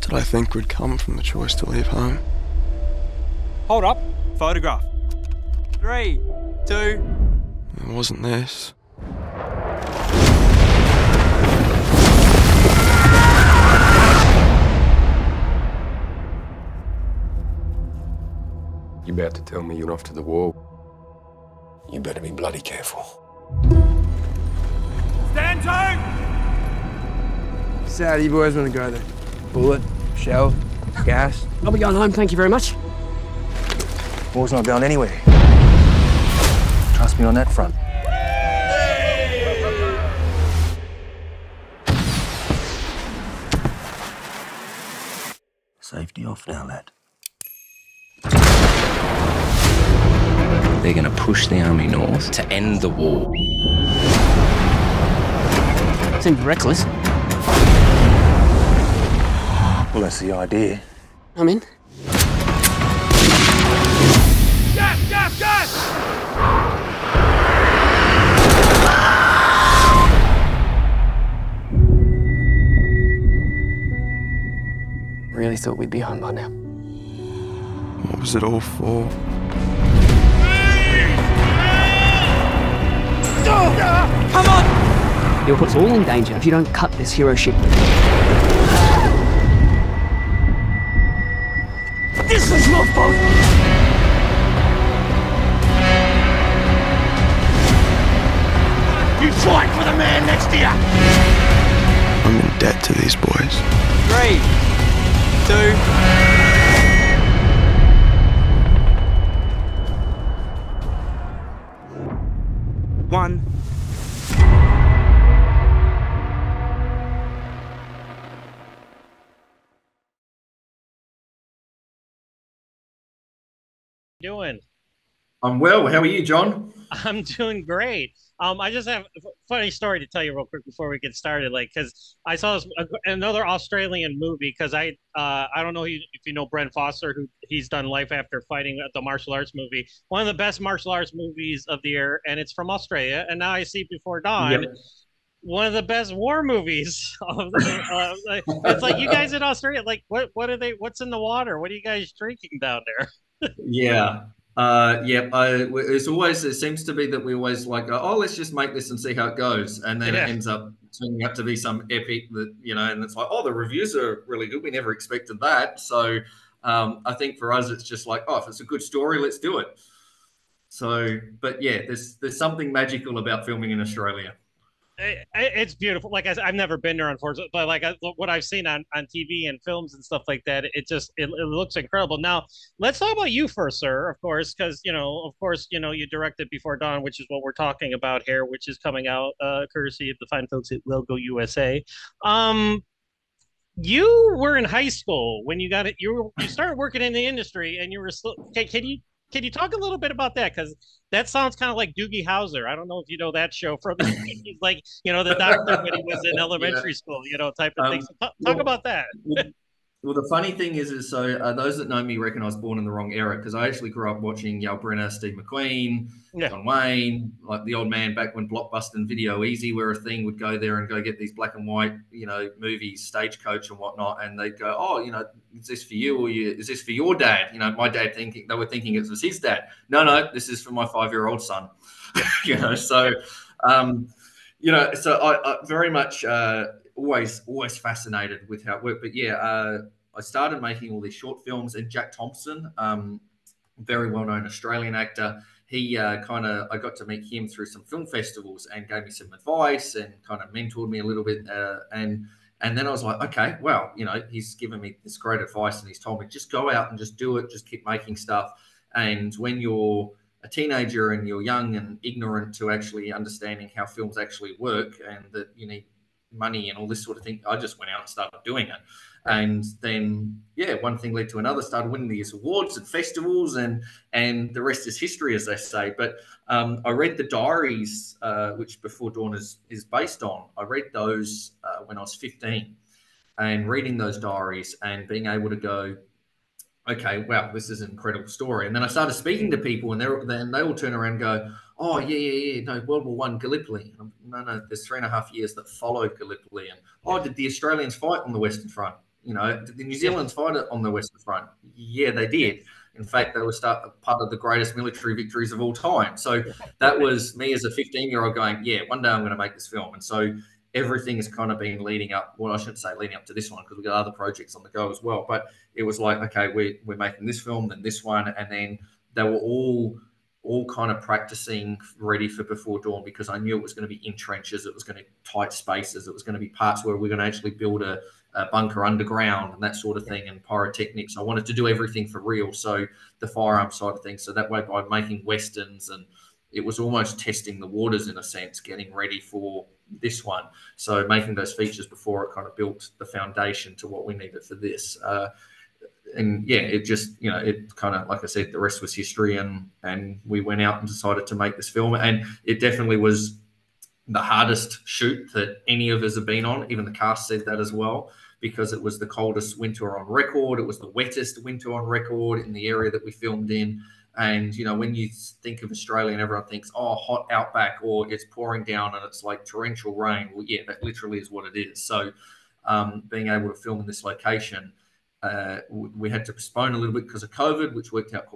did I think would come from the choice to leave home? Hold up. Photograph. 3, 2. It wasn't this. You about to tell me you're off to the war? You better be bloody careful. Stand to! So how do you boys want to go there? Bullet, shell, gas? I'll be going home, thank you very much. War's not going anywhere. Trust me on that front. Safety off now, lad. They're going to push the army north to end the war. Seems reckless. Well, that's the idea. I'm in. Gas! Gas! Gas! Really thought we'd be home by now. What was it all for? Come on! You'll put us all in danger if you don't cut this hero ship. This is your fault! You fight for the man next to you! I'm in debt to these boys. 3, 2. 1. Doing? I'm well. How are you, John? I'm doing great. I just have a funny story to tell you real quick before we get started. Like, because I saw another Australian movie. Because I don't know if you know Brent Foster, who he's done Life After Fighting, the martial arts movie, one of the best martial arts movies of the year, and it's from Australia. And now I see Before Dawn. Yep. One of the best war movies. It's like, you guys in Australia, like, what are they? What's in the water? What are you guys drinking down there? Yeah. It's always, it seems to be that we always like, oh, let's just make this and see how it goes. And then it ends up turning out to be some epic that, and it's like, oh, the reviews are really good. We never expected that. So I think for us, it's just like, oh, if it's a good story, let's do it. So, but yeah, there's something magical about filming in Australia. It's beautiful. Like I've never been there, unfortunately, but like what I've seen on TV and films and stuff like that, it looks incredible. Now, let's talk about you first, sir. Of course, because you directed Before Dawn, which is what we're talking about here, which is coming out courtesy of the fine folks at Logo USA. You were in high school when you got it. You started working in the industry, and you were still. Can you talk a little bit about that? Because that sounds kind of like Doogie Howser. I don't know if you know that show from he's like, the doctor when he was in elementary school, type of thing. So talk about that. Well, the funny thing is so those that know me reckon I was born in the wrong era, because I actually grew up watching Yul Brynner, Steve McQueen, John Wayne, like the old man back when Blockbuster and Video Easy were a thing, would go there and go get these black and white, movies, Stagecoach and whatnot, and they'd go, oh, is this for you or is this for your dad? My dad they were thinking it was his dad. No, this is for my 5-year-old son. So I very much always fascinated with how it worked. But yeah, I started making all these short films, and Jack Thompson, very well-known Australian actor, he I got to meet him through some film festivals and gave me some advice and kind of mentored me a little bit. And then I was like, okay, well, he's given me this great advice, and he's told me, just go out and just do it, just keep making stuff. And when you're a teenager and you're young and ignorant to actually understanding how films actually work, and that you need money and all this sort of thing, I just went out and started doing it. And then, one thing led to another, started winning these awards and festivals, and the rest is history, as they say. But I read the diaries, which Before Dawn is based on. I read those when I was 15, and reading those diaries and being able to go, okay, wow, this is an incredible story. And then I started speaking to people, and they all turn around and go, oh, yeah, no, World War I, Gallipoli. No, there's 3.5 years that followed Gallipoli. And, did the Australians fight on the Western Front? You know, did the New Zealanders fight it on the Western Front? Yeah, they did. In fact, they were part of the greatest military victories of all time. So that was me as a 15-year-old going, yeah, one day I'm going to make this film. And so everything has kind of been leading up. Well, I shouldn't say leading up to this one because we've got other projects on the go as well. But it was like, okay, we're making this film, then this one. And then they were all kind of practicing ready for Before Dawn because I knew it was going to be in trenches. It was going to be tight spaces. It was going to be parts where we're going to actually build a bunker underground and that sort of thing, and pyrotechnics. I wanted to do everything for real. So the firearm side of things. So that way, by making Westerns, and it was almost testing the waters in a sense, getting ready for this one. So making those features before it kind of built the foundation to what we needed for this. And yeah, it just, you know, it kind of, like I said, the rest was history, and we went out and decided to make this film. And it definitely was the hardest shoot that any of us have been on. Even the cast said that as well, because it was the coldest winter on record. It was the wettest winter on record in the area that we filmed in. And, you know, when you think of Australia and everyone thinks, oh, hot outback, or it's pouring down and it's like torrential rain. Well, yeah, that literally is what it is. So being able to film in this location, we had to postpone a little bit because of COVID, which worked out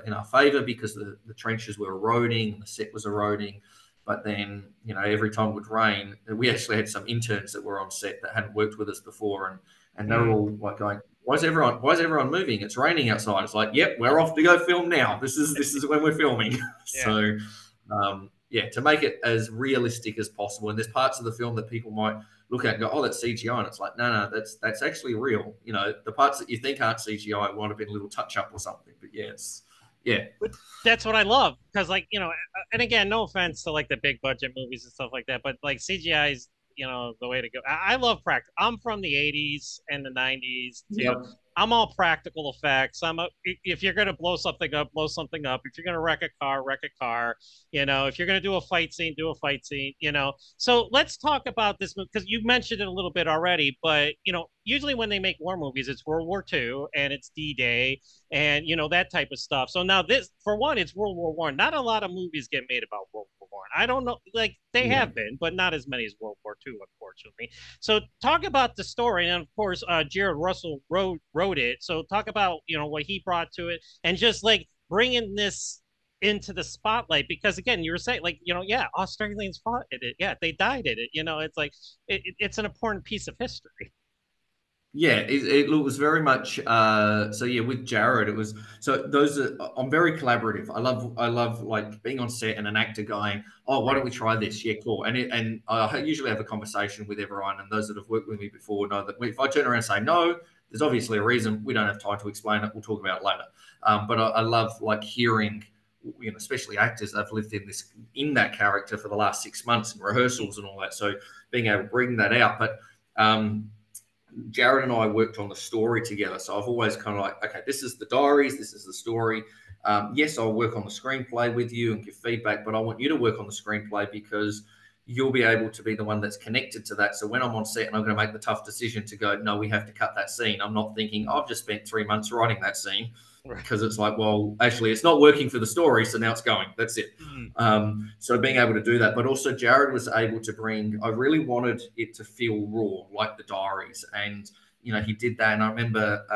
in our favor because the trenches were eroding and the set was eroding. But then, you know, every time it would rain, we actually had some interns that were on set that hadn't worked with us before, and they were all like going, why is everyone moving? It's raining outside. It's like, yep, we're off to go film now. This is when we're filming. Yeah. So yeah, to make it as realistic as possible. And there's parts of the film that people might look at and go, oh, that's CGI. And it's like, no, that's actually real. You know, the parts that you think aren't CGI might have been a little touch up or something. But yes. Yeah. That's what I love. Because, like, you know, and again, no offense to like the big budget movies and stuff like that, but like CGI is, you know, the way to go. I love practical. I'm from the 80s and the 90s. Yep. I'm all practical effects. If you're going to blow something up, blow something up. If you're going to wreck a car. You know, if you're going to do a fight scene, do a fight scene, you know. So let's talk about this movie, because you mentioned it a little bit already, but, you know, usually when they make war movies, it's World War II and it's D-Day and, you know, that type of stuff. So now this, for one, it's World War I. Not a lot of movies get made about World War I. I don't know, like they have been, but not as many as World War II, unfortunately. So talk about the story. And of course, Jared Russell wrote it. So talk about, you know, what he brought to it and just like bringing this into the spotlight, because again, you were saying, like, you know, yeah, Australians fought in it. Yeah, they died in it. You know, it's like, it's an important piece of history. Yeah, it was very much so. Yeah, with Jared, it was so. Those are, I'm very collaborative. I love like being on set and an actor going, oh, why don't we try this? Yeah, cool. And I usually have a conversation with everyone, and those that have worked with me before know that if I turn around and say no, there's obviously a reason. We don't have time to explain it. We'll talk about it later. But I love like hearing, you know, especially actors that have lived in that character for the last 6 months in rehearsals and all that. So being able to bring that out, but. Jared and I worked on the story together. So I've always kind of like, okay, this is the diaries, this is the story. Yes, I'll work on the screenplay with you and give feedback, but I want you to work on the screenplay because you'll be able to be the one that's connected to that. So when I'm on set and I'm going to make the tough decision to go, no, we have to cut that scene, I'm not thinking, I've just spent 3 months writing that scene. Because it's like, well, actually, it's not working for the story, so now it's going. That's it. So being able to do that, but also Jared was able to bring. I really wanted it to feel raw, like the diaries, and you know he did that. And I remember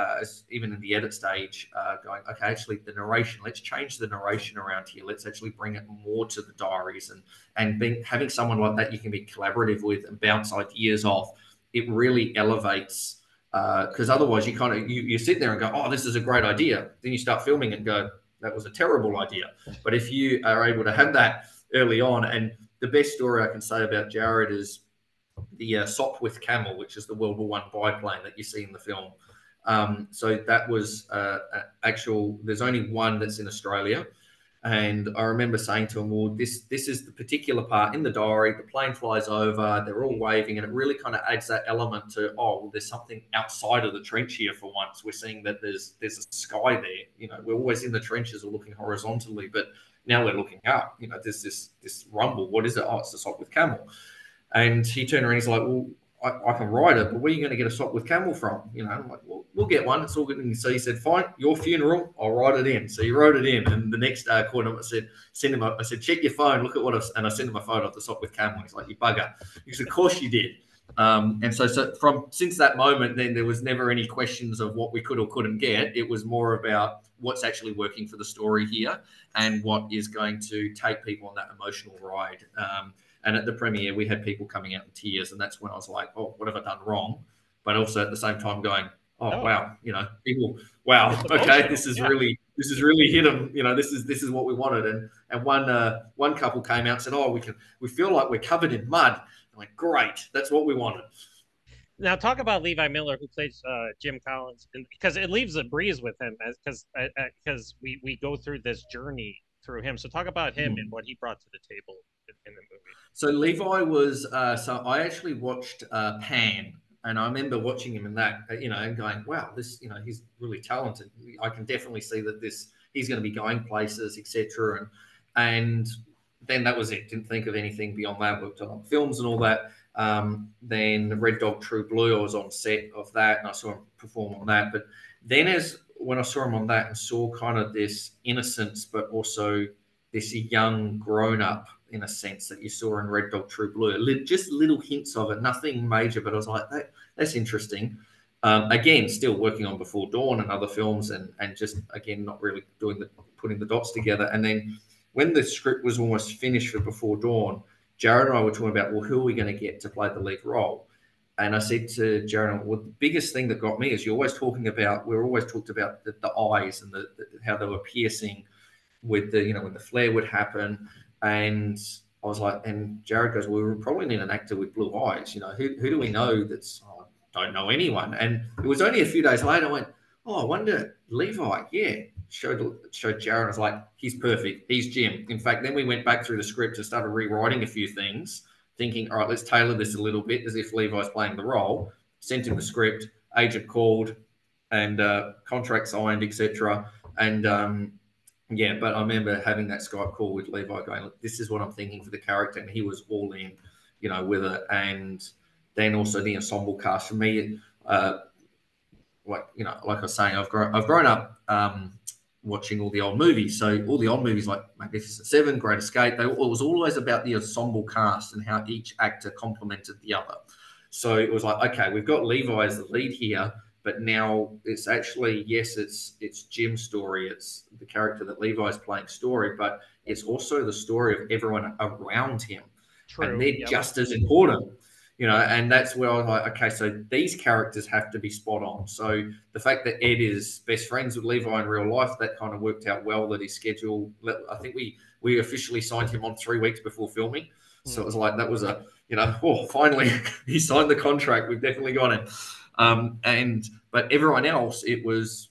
even in the edit stage, going, okay, actually, the narration. Let's change the narration around here. Let's actually bring it more to the diaries, and having someone like that you can be collaborative with and bounce ideas off. It really elevates. Because otherwise you kind of you sit there and go, oh, this is a great idea. Then you start filming and go, that was a terrible idea. But if you are able to have that early on, and the best story I can say about Jared is the Sopwith Camel, which is the World War I biplane that you see in the film. So that was there's only one that's in Australia. And I remember saying to him, well, this is the particular part in the diary. The plane flies over, they're all waving, and it really kind of adds that element to, oh, well, there's something outside of the trench here for once. We're seeing that there's a sky there. You know, we're always in the trenches or looking horizontally, but now we're looking up. You know, there's this rumble. What is it? Oh, it's the Sopwith Camel. And he turned around, he's like, well, I can write it, but where are you going to get a Sopwith Camel from? You know, I'm like, well, we'll get one. It's all good. And so he said, fine, your funeral, I'll write it in. So he wrote it in. And the next quarter, I said, check your phone, look at what and I sent him a photo of the Sopwith Camel. He's like, you bugger. He said, of course you did. And so from since that moment, then there was never any questions of what we could or couldn't get. It was more about what's actually working for the story here and what is going to take people on that emotional ride. And at the premiere, we had people coming out in tears, and that's when I was like, "Oh, what have I done wrong?" But also at the same time going, "Oh, wow, people, wow, okay, this is really hit them. This is what we wanted." And one couple came out and said, "Oh, we feel like we're covered in mud." I'm like, "Great, that's what we wanted." Now talk about Levi Miller, who plays Jim Collins, because it leaves a breeze with him, because we go through this journey through him. So talk about him and what he brought to the table in the movie. So Levi was so I actually watched Pan, and I remember watching him in that, and going, "Wow, this, he's really talented. I can definitely see that he's going to be going places, etc." And then that was it. Didn't think of anything beyond that. Worked on films and all that. Then Red Dog True Blue, I was on set of that, and I saw him perform on that. But then when I saw him on that and saw kind of this innocence, but also this young grown-up, in a sense, that you saw in Red Dog True Blue, just little hints of it, nothing major, but I was like, that's interesting. Again, still working on Before Dawn and other films, and just, again, not really putting the dots together. And then when the script was almost finished for Before Dawn, Jared and I were talking about, well, who are we going to get to play the lead role? And I said to Jared, well, the biggest thing that got me is we're always talked about the eyes and how they were piercing with when the flare would happen. And I was like, and Jared goes, well, we probably need an actor with blue eyes. Who do we know that's, I don't know anyone. And it was only a few days later, I went, oh, I wonder, Levi, yeah. Showed Jared. I was like, he's perfect. He's Jim. In fact, then we went back through the script and started rewriting a few things, thinking, all right, let's tailor this a little bit as if Levi's playing the role. Sent him the script, agent called, and contract signed, etc. And but I remember having that Skype call with Levi going, look, this is what I'm thinking for the character. And he was all in, with it. And then also the ensemble cast. For me, like I was saying, I've grown up watching all the old movies. So all the old movies like Magnificent Seven, Great Escape, it was always about the ensemble cast and how each actor complemented the other. So it was like, okay, we've got Levi as the lead here, but now it's actually, yes, it's Jim's story. It's the character that Levi's playing story, but it's also the story of everyone around him. True. And they're just as important. And that's where I was like, okay, so these characters have to be spot on. So the fact that Ed is best friends with Levi in real life, that kind of worked out well, that his schedule, I think we officially signed him on 3 weeks before filming. So it was like, that was finally he signed the contract. We've definitely got him. But everyone else, it was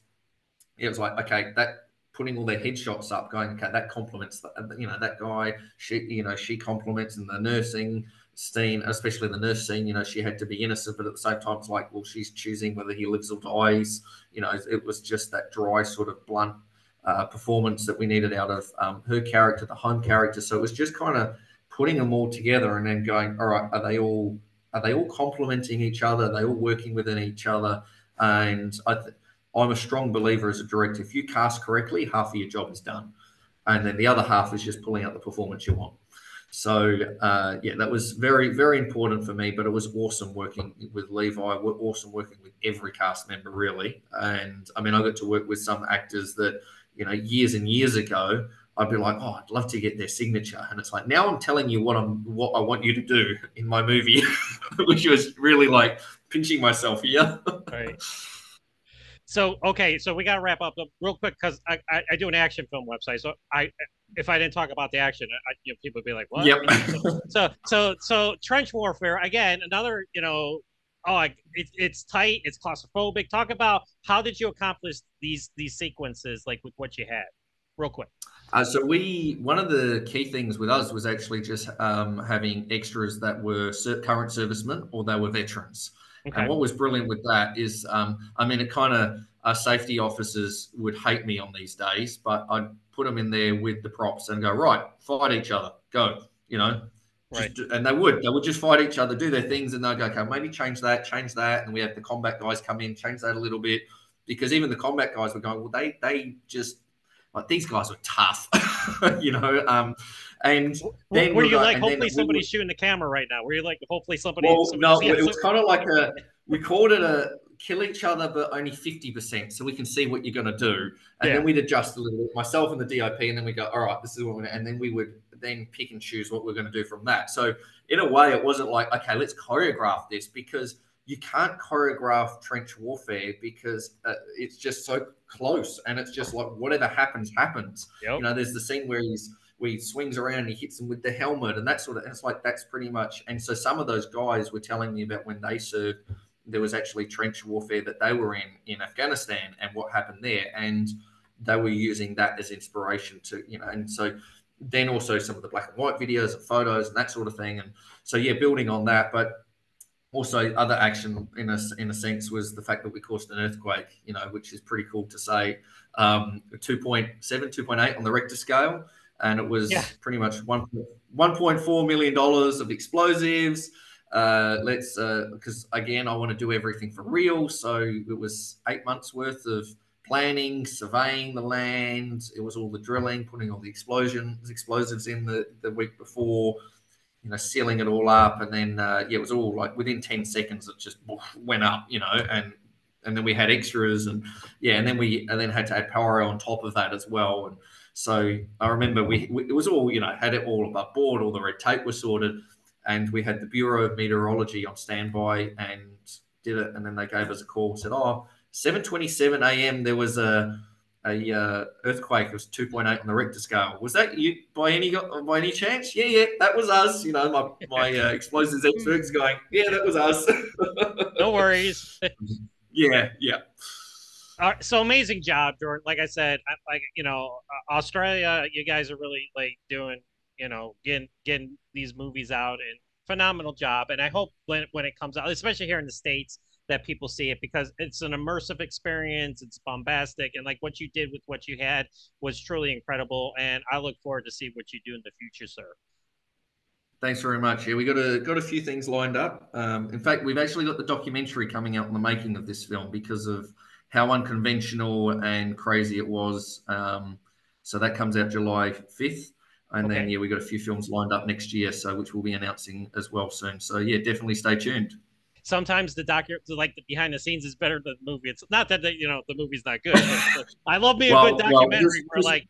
like, okay, that putting all their headshots up, going, okay, that complements, that guy, she complements, and the nursing scene, especially the nurse scene, she had to be innocent, but at the same time, it's like, well, she's choosing whether he lives or dies. It was just that dry, sort of blunt performance that we needed out of her character, the home character. So it was just kind of putting them all together and then going, all right, are they all complementing each other? Are they all working within each other? And I'm a strong believer as a director, if you cast correctly, half of your job is done. And then the other half is just pulling out the performance you want. So, that was very, very important for me, but it was awesome working with Levi, awesome working with every cast member, really. And, I mean, I got to work with some actors that, years and years ago, I'd be like, oh, I'd love to get their signature. And it's like, now I'm telling you what I want you to do in my movie, which was really like pinching myself here. Right. So, okay, so we got to wrap up real quick because I do an action film website. So if I didn't talk about the action, people would be like, what? Yep. So Trench Warfare, again, another, it's tight, it's claustrophobic. Talk about how did you accomplish these sequences, like with what you had, real quick. So one of the key things with us was actually just having extras that were current servicemen or they were veterans. Okay. And what was brilliant with that is, it kind of, our safety officers would hate me on these days, but I'd put them in there with the props and go, right, fight each other, go, Right. And they would just fight each other, do their things, and they'll go, okay, maybe change that. And we have the combat guys come in, change that a little bit, because even the combat guys were going, well, like these guys were tough, you know. And then were you like, and then hopefully somebody's shooting the camera right now? Were you like, hopefully somebody? Well, no, yeah, it was kind of like we called it a kill each other, but only 50%, so we can see what you're going to do. And then we'd adjust a little bit, myself and the DOP, and then we go, all right, this is what we're going to, and then we would then pick and choose what we're going to do from that. So in a way, it wasn't like, okay, let's choreograph this, because you can't choreograph trench warfare because it's just so close, and it's just like whatever happens, happens. Yep. You know, there's the scene where he swings around and he hits him with the helmet and that sort of, and it's like, that's pretty much. And so some of those guys were telling me about when they served, there was actually trench warfare that they were in Afghanistan and what happened there. And they were using that as inspiration to, you know, and so then also some of the black and white videos and photos and that sort of thing. And so, yeah, building on that, but also other action in a sense was the fact that we caused an earthquake, you know, which is pretty cool to say. 2.7, 2.8 on the Richter scale. And it was pretty much $1.4 million of explosives. Because again, I want to do everything for real. So it was 8 months worth of planning, surveying the land. It was all the drilling, putting all the explosives in the week before, you know, sealing it all up. And then, it was all like within 10 seconds, it just went up, you know, and then we had extras and then had to add power on top of that as well. And so I remember it was all, you know, had it all above board, all the red tape was sorted, and we had the Bureau of Meteorology on standby and did it. And then they gave us a call and said, 7:27 a.m. there was a earthquake. It was 2.8 on the Richter scale. Was that you by any chance? Yeah, that was us. You know, my explosives experts going, yeah, that was us. No worries. Yeah. So amazing job, Jordan. Like I said, Australia, you guys are really like doing, you know, getting these movies out, and phenomenal job. And I hope when it comes out, especially here in the States, that people see it, because it's an immersive experience. It's bombastic, and like what you did with what you had was truly incredible. And I look forward to see what you do in the future, sir. Thanks very much. Yeah, we got a few things lined up. In fact, we've actually got the documentary coming out on the making of this film because of how unconventional and crazy it was. So that comes out July 5th. And then, we got a few films lined up next year, which we'll be announcing as well soon. So, yeah, definitely stay tuned. Sometimes the behind the scenes is better than the movie. It's not that the movie's not good. But I love me a good documentary where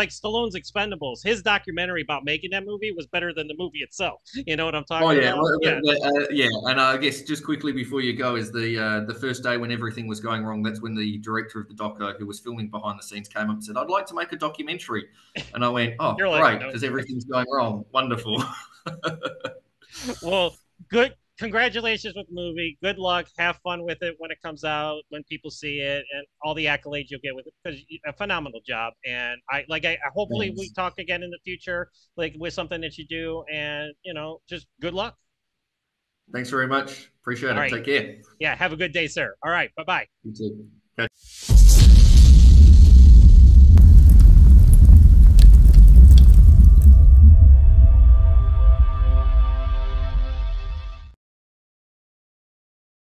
Stallone's Expendables. His documentary about making that movie was better than the movie itself. You know what I'm talking about? And I guess just quickly before you go is the first day when everything was going wrong. That's when the director of the doco who was filming behind the scenes came up and said, "I'd like to make a documentary," and I went, "Oh, great, because everything's going wrong. Wonderful." Well, good. Congratulations with the movie. Good luck. Have fun with it when it comes out, when people see it, and all the accolades you'll get with it, because a phenomenal job. And I hopefully we talk again in the future, like with something that you do, and just good luck. Thanks very much. Appreciate it. Right. Take care. Yeah. Have a good day, sir. All right. Bye-bye. You too. Okay.